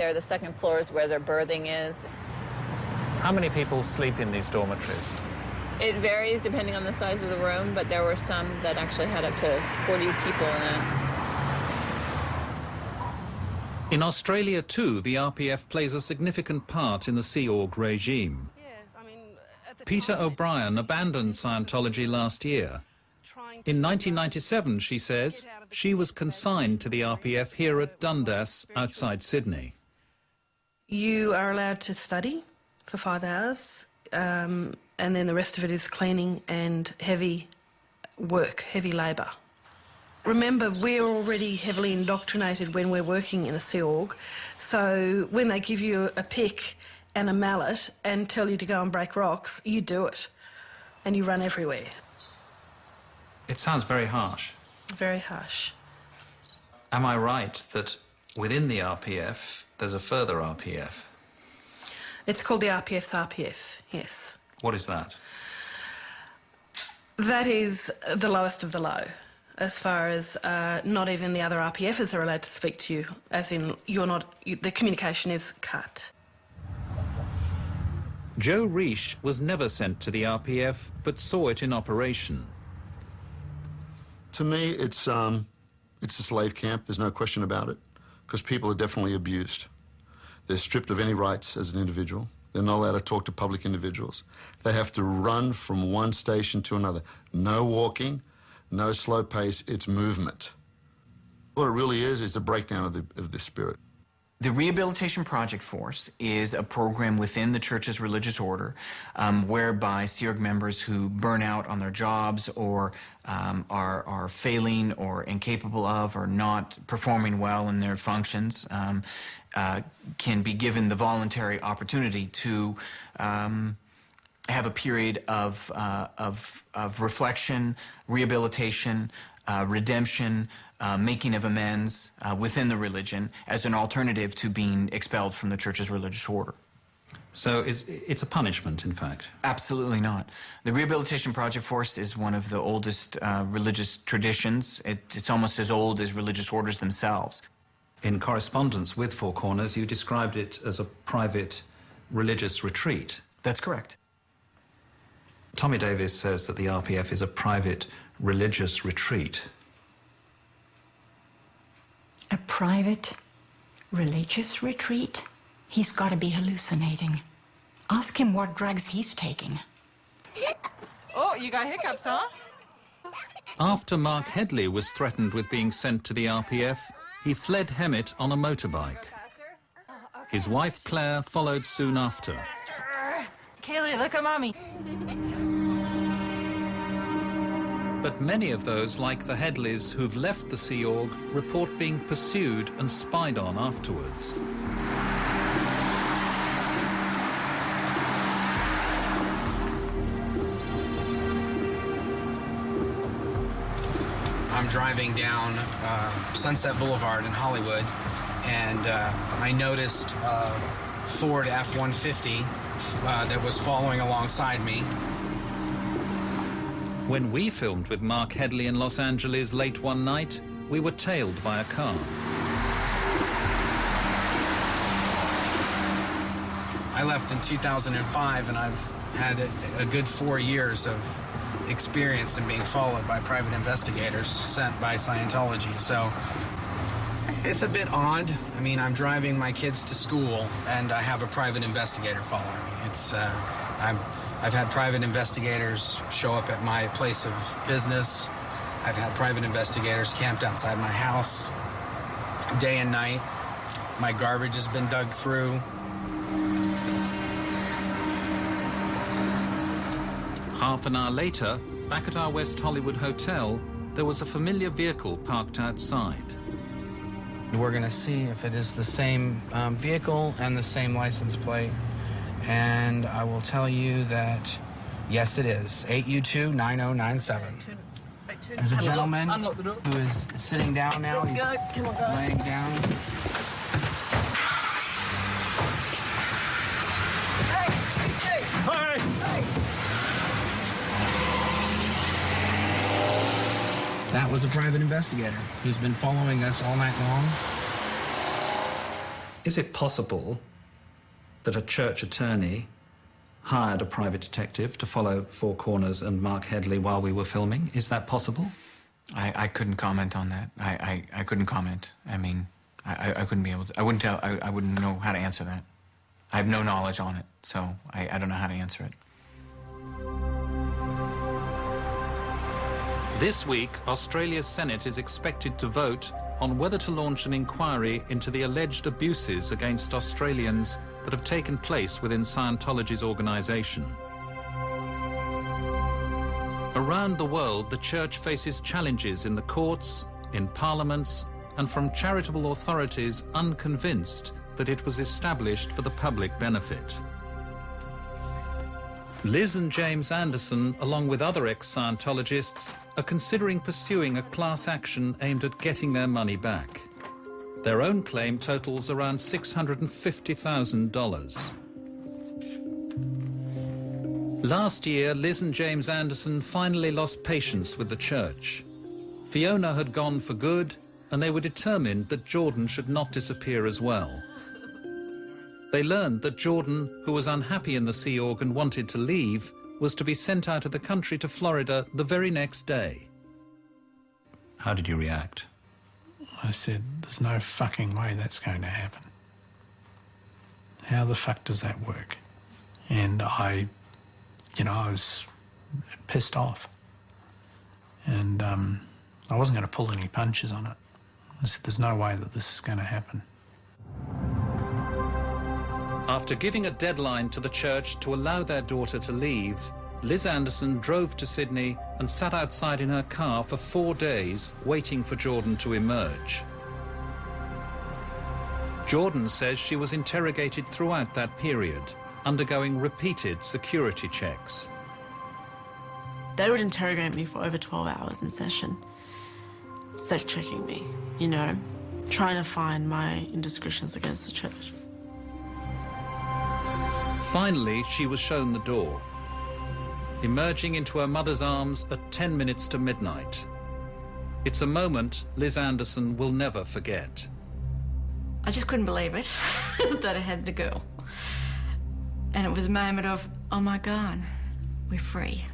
there. The second floor is where their berthing is. How many people sleep in these dormitories? It varies depending on the size of the room, but there were some that actually had up to 40 people in it. In Australia, too, the RPF plays a significant part in the Sea Org regime. Peter O'Brien abandoned Scientology last year. In 1997, she says, she was consigned to the RPF here at Dundas, outside Sydney. You are allowed to study for 5 hours, and then the rest of it is cleaning and heavy work, heavy labour. Remember, we're already heavily indoctrinated when we're working in a Sea Org, so when they give you a pick and a mallet and tell you to go and break rocks, you do it, and you run everywhere. It sounds very harsh. Very harsh. Am I right that within the RPF there's a further RPF? It's called the RPF's RPF, yes. What is that? That is the lowest of the low, as far as not even the other RPFers are allowed to speak to you, as in the communication is cut. Joe Reish was never sent to the RPF, but saw it in operation. To me, it's a slave camp, there's no question about it, because people are definitely abused. They're stripped of any rights as an individual. They're not allowed to talk to public individuals. They have to run from one station to another. No walking, no slow pace, it's movement. What it really is a breakdown of the spirit. The Rehabilitation Project Force is a program within the Church's religious order whereby Sea Org members who burn out on their jobs or are failing or incapable of or not performing well in their functions can be given the voluntary opportunity to have a period of reflection, rehabilitation, redemption, making of amends within the religion as an alternative to being expelled from the Church's religious order. So it's a punishment, in fact? Absolutely not. The Rehabilitation Project Force is one of the oldest religious traditions. It's almost as old as religious orders themselves. In correspondence with Four Corners, you described it as a private religious retreat. That's correct. Tommy Davis says that the RPF is a private religious retreat. A private religious retreat? He's got to be hallucinating. Ask him what drugs he's taking. Oh, you got hiccups, huh? After Mark Headley was threatened with being sent to the RPF, he fled Hemet on a motorbike. His wife, Claire, followed soon after. Kaylee, look at Mommy. But many of those, like the Headleys who've left the Sea Org, report being pursued and spied on afterwards. I'm driving down Sunset Boulevard in Hollywood, and I noticed a Ford F-150 that was following alongside me. When we filmed with Mark Headley in Los Angeles late one night, we were tailed by a car. I left in 2005, and I've had a good 4 years of experience in being followed by private investigators sent by Scientology. So it's a bit odd. I mean, I'm driving my kids to school, and I have a private investigator following me. It's I've had private investigators show up at my place of business. I've had private investigators camped outside my house day and night. My garbage has been dug through. Half an hour later, back at our West Hollywood hotel, there was a familiar vehicle parked outside. We're going to see if it is the same vehicle and the same license plate. And I will tell you that, yes, it is. 8U2-9097. There's a gentleman who is sitting down now. He's laying down. Hi! That was a private investigator who's been following us all night long. Is it possible that a church attorney hired a private detective to follow Four Corners and Mark Headley while we were filming? Is that possible? I couldn't comment on that. I couldn't comment. I mean, I couldn't be able to. I wouldn't know how to answer that. I have no knowledge on it, so I don't know how to answer it. This week, Australia's Senate is expected to vote on whether to launch an inquiry into the alleged abuses against Australians that have taken place within Scientology's organisation. Around the world, the Church faces challenges in the courts, in parliaments, and from charitable authorities unconvinced that it was established for the public benefit. Liz and James Anderson, along with other ex-Scientologists, are considering pursuing a class action aimed at getting their money back. Their own claim totals around $650,000. Last year, Liz and James Anderson finally lost patience with the Church. Fiona had gone for good, and they were determined that Jordan should not disappear as well. They learned that Jordan, who was unhappy in the Sea Org and wanted to leave, was to be sent out of the country to Florida the very next day. How did you react? I said, there's no fucking way that's going to happen. How the fuck does that work? And I was pissed off. And I wasn't going to pull any punches on it. I said, there's no way that this is going to happen. After giving a deadline to the Church to allow their daughter to leave, Liz Anderson drove to Sydney and sat outside in her car for 4 days, waiting for Jordan to emerge. Jordan says she was interrogated throughout that period, undergoing repeated security checks. They would interrogate me for over 12 hours in session, self-checking me, trying to find my indiscretions against the Church. Finally, she was shown the door, emerging into her mother's arms at 10 minutes to midnight. It's a moment Liz Anderson will never forget. I just couldn't believe it, that I had the girl. And it was a moment of, oh my God, we're free.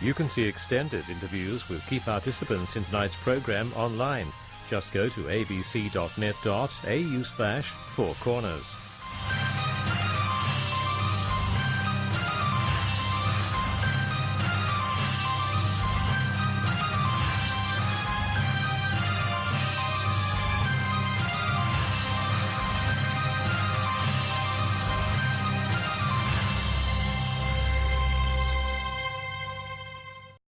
You can see extended interviews with key participants in tonight's programme online. Just go to abc.net.au/4corners.